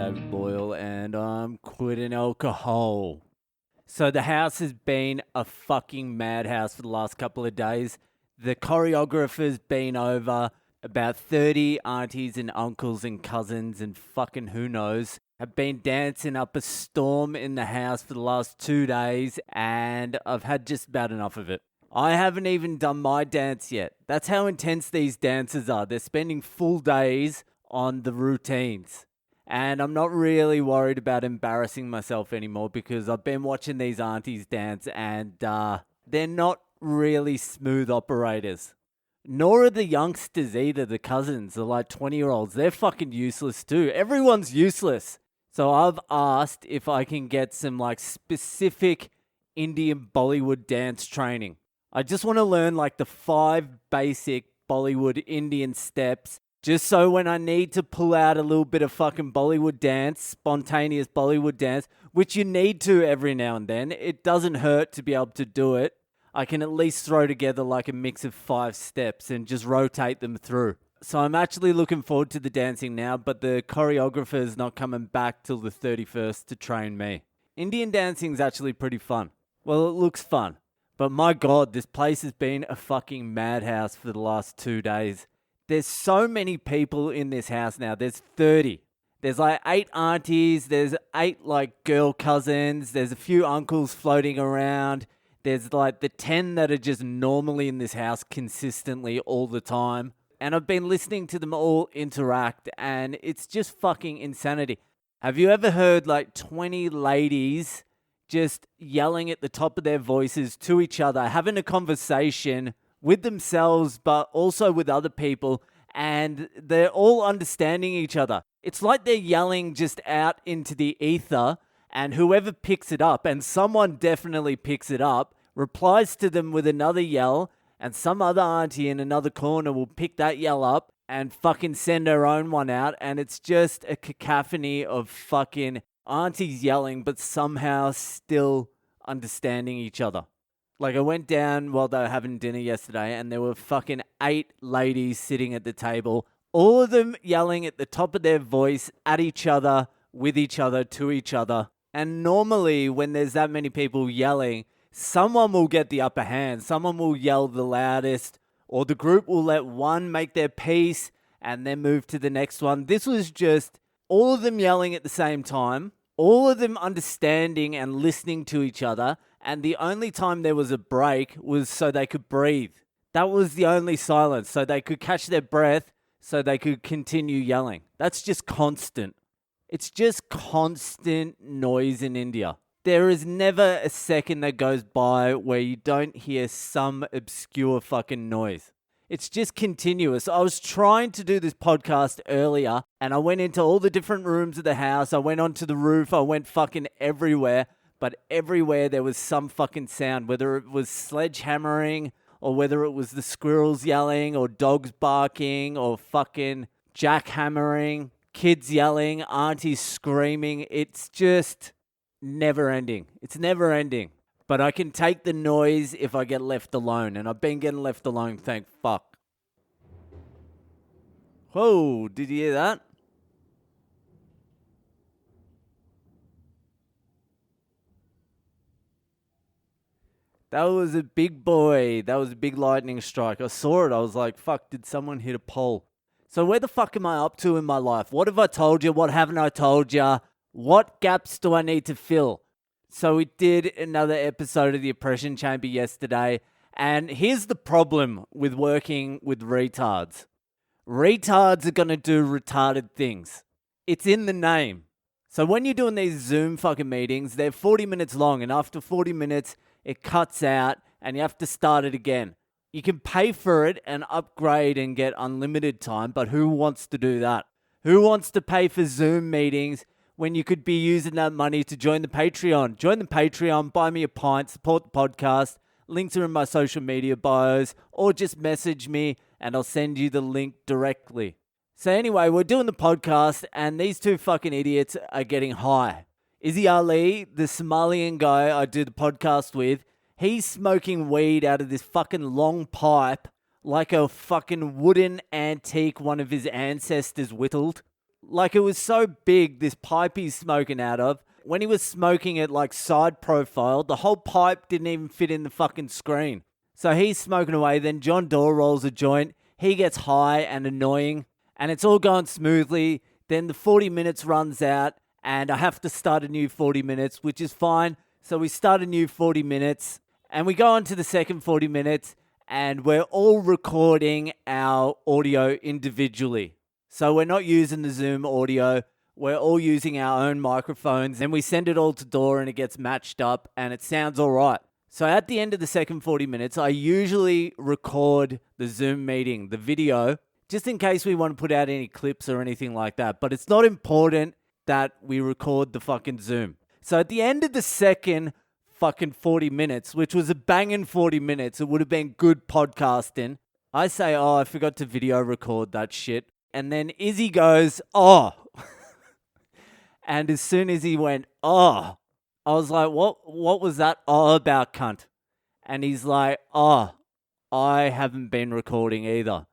David Boyle, and I'm quitting alcohol. So the house has been a fucking madhouse for the last couple of days. The choreographer's been over. About 30 aunties and uncles and cousins and fucking who knows have been dancing up a storm in the house for the last 2 days, and I've had just about enough of it. I haven't even done my dance yet. That's how intense these dances are. They're spending full days on the routines. And I'm not really worried about embarrassing myself anymore because I've been watching these aunties dance and they're not really smooth operators. Nor are the youngsters either, the cousins, the like 20-year-olds. They're fucking useless too. Everyone's useless. So I've asked if I can get some like specific Indian Bollywood dance training. I just want to learn like the 5 basic Bollywood Indian steps, just so when I need to pull out a little bit of fucking Bollywood dance, spontaneous Bollywood dance, which you need to every now and then, it doesn't hurt to be able to do it. I can at least throw together like a mix of 5 steps and just rotate them through. So I'm actually looking forward to the dancing now, but the choreographer is not coming back till the 31st to train me. Indian dancing is actually pretty fun. Well, it looks fun. But my God, this place has been a fucking madhouse for the last 2 days. There's so many people in this house now. There's 30. There's like 8 aunties. There's 8 like girl cousins. There's a few uncles floating around. There's like the 10 that are just normally in this house consistently all the time. And I've been listening to them all interact and it's just fucking insanity. Have you ever heard like 20 ladies just yelling at the top of their voices to each other, having a conversation with themselves, but also with other people, and they're all understanding each other? It's like they're yelling just out into the ether, and whoever picks it up, and someone definitely picks it up, replies to them with another yell, and some other auntie in another corner will pick that yell up and fucking send her own one out, and it's just a cacophony of fucking aunties yelling, but somehow still understanding each other. Like, I went down while they were having dinner yesterday, and there were fucking 8 ladies sitting at the table, all of them yelling at the top of their voice at each other, with each other, to each other. And normally, when there's that many people yelling, someone will get the upper hand. Someone will yell the loudest, or the group will let one make their piece and then move to the next one. This was just all of them yelling at the same time, all of them understanding and listening to each other, and the only time there was a break was so they could breathe. That was the only silence, so they could catch their breath, so they could continue yelling. That's just constant. It's just constant noise in India. There is never a second that goes by where you don't hear some obscure fucking noise. It's just continuous. I was trying to do this podcast earlier, and I went into all the different rooms of the house. I went onto the roof. I went fucking everywhere, but everywhere there was some fucking sound, whether it was sledgehammering or whether it was the squirrels yelling or dogs barking or fucking jackhammering. Kids yelling, aunties screaming. It's just never ending. It's never ending. But I can take the noise if I get left alone. And I've been getting left alone, thank fuck. Whoa, did you hear that? That was a big boy. That was a big lightning strike. I saw it. I was like, fuck, did someone hit a pole? So where the fuck am I up to in my life? What have I told you? What haven't I told you? What gaps do I need to fill? So we did another episode of the Oppression Chamber yesterday. And here's the problem with working with retards. Retards are going to do retarded things. It's in the name. So when you're doing these Zoom fucking meetings, they're 40 minutes long. And after 40 minutes, it cuts out and you have to start it again. You can pay for it and upgrade and get unlimited time, but who wants to do that? Who wants to pay for Zoom meetings when you could be using that money to join the Patreon? Join the Patreon, buy me a pint, support the podcast. Links are in my social media bios, or just message me and I'll send you the link directly. So anyway, we're doing the podcast and these 2 fucking idiots are getting high. Izzy Ali, the Somalian guy I do the podcast with, he's smoking weed out of this fucking long pipe like a fucking wooden antique one of his ancestors whittled. Like, it was so big, this pipe he's smoking out of. When he was smoking it like side profile, the whole pipe didn't even fit in the fucking screen. So he's smoking away, then John Doerr rolls a joint. He gets high and annoying, and it's all going smoothly. Then the 40 minutes runs out, and I have to start a new 40 minutes, which is fine. So we start a new 40 minutes, and we go on to the second 40 minutes, and we're all recording our audio individually. So we're not using the Zoom audio. We're all using our own microphones, and we send it all to Doerr, and it gets matched up, and it sounds all right. So at the end of the second 40 minutes, I usually record the Zoom meeting, the video, just in case we want to put out any clips or anything like that. But it's not important that we record the fucking Zoom. So at the end of the second fucking 40 minutes, which was a banging 40 minutes, it would have been good podcasting. I say, oh, I forgot to video record that shit. And then Izzy goes, oh. And as soon as he went, oh, I was like, what was that oh about, cunt? And he's like, oh, I haven't been recording either.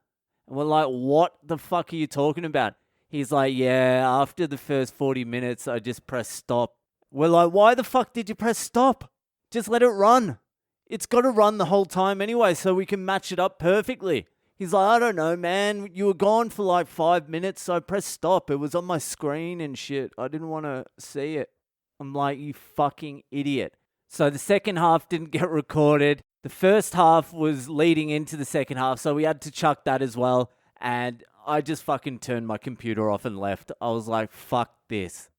And we're like, what the fuck are you talking about? He's like, yeah, after the first 40 minutes, I just pressed stop. We're like, why the fuck did you press stop? Just let it run. It's got to run the whole time anyway, so we can match it up perfectly. He's like, I don't know, man. You were gone for like 5 minutes, so I pressed stop. It was on my screen and shit. I didn't want to see it. I'm like, you fucking idiot. So the second half didn't get recorded. The first half was leading into the second half, so we had to chuck that as well. And I just fucking turned my computer off and left. I was like, fuck this.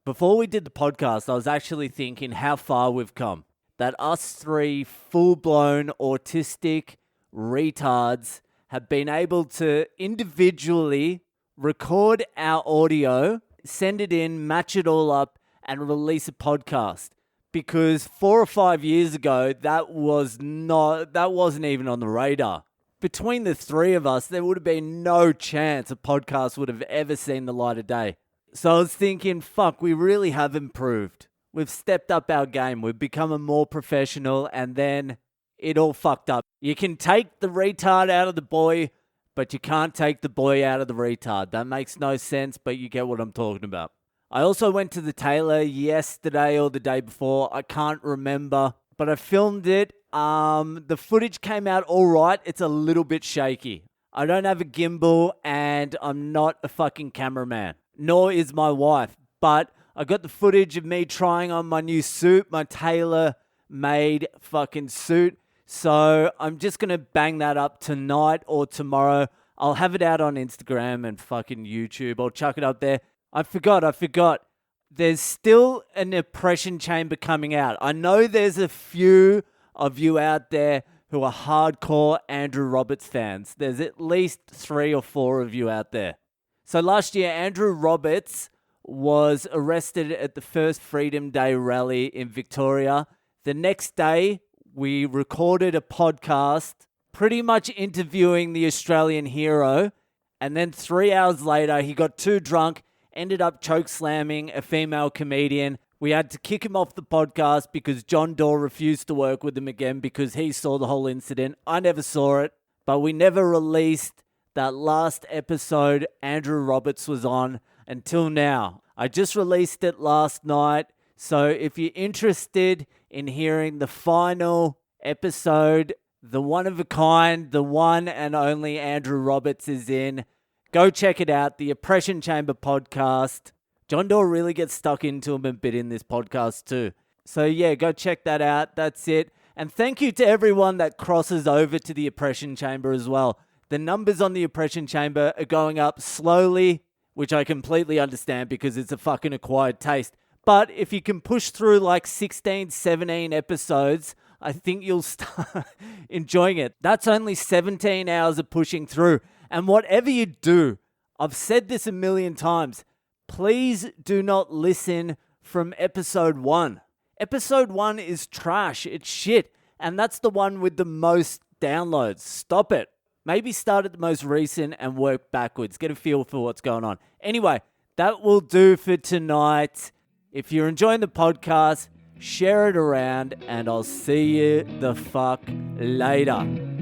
Before we did the podcast, I was actually thinking how far we've come. That us three full-blown autistic retards have been able to individually record our audio, send it in, match it all up, and release a podcast. Because 4 or 5 years ago, that wasn't even on the radar. Between the three of us, there would have been no chance a podcast would have ever seen the light of day. So I was thinking, fuck, we really have improved. We've stepped up our game. We've become a more professional, and then it all fucked up. You can take the retard out of the boy, but you can't take the boy out of the retard. That makes no sense, but you get what I'm talking about. I also went to the tailor yesterday or the day before. I can't remember, but I filmed it. The footage came out all right. It's a little bit shaky. I don't have a gimbal, and I'm not a fucking cameraman, nor is my wife. But I got the footage of me trying on my new suit, my tailor-made fucking suit. So I'm just going to bang that up tonight or tomorrow. I'll have it out on Instagram and fucking YouTube. I'll chuck it up there. I forgot. There's still an Oppression Chamber coming out. I know there's a few of you out there who are hardcore Andrew Roberts fans. There's at least 3 or 4 of you out there. So last year, Andrew Roberts was arrested at the first Freedom Day rally in Victoria. The next day, we recorded a podcast pretty much interviewing the Australian hero. And then 3 hours later, he got too drunk, ended up choke slamming a female comedian. We had to kick him off the podcast because John Doerr refused to work with him again because he saw the whole incident. I never saw it, but we never released that last episode Andrew Roberts was on until now. I just released it last night. So if you're interested in hearing the final episode, the one of a kind, the one and only Andrew Roberts is in, go check it out, the Oppression Chamber podcast. John Doerr really gets stuck into him a bit in this podcast too. So yeah, go check that out. That's it. And thank you to everyone that crosses over to the Oppression Chamber as well. The numbers on the Oppression Chamber are going up slowly, which I completely understand because it's a fucking acquired taste. But if you can push through like 16, 17 episodes, I think you'll start enjoying it. That's only 17 hours of pushing through. And whatever you do, I've said this a million times, please do not listen from episode 1. Episode 1 is trash. It's shit. And that's the one with the most downloads. Stop it. Maybe start at the most recent and work backwards. Get a feel for what's going on. Anyway, that will do for tonight. If you're enjoying the podcast, share it around, and I'll see you the fuck later.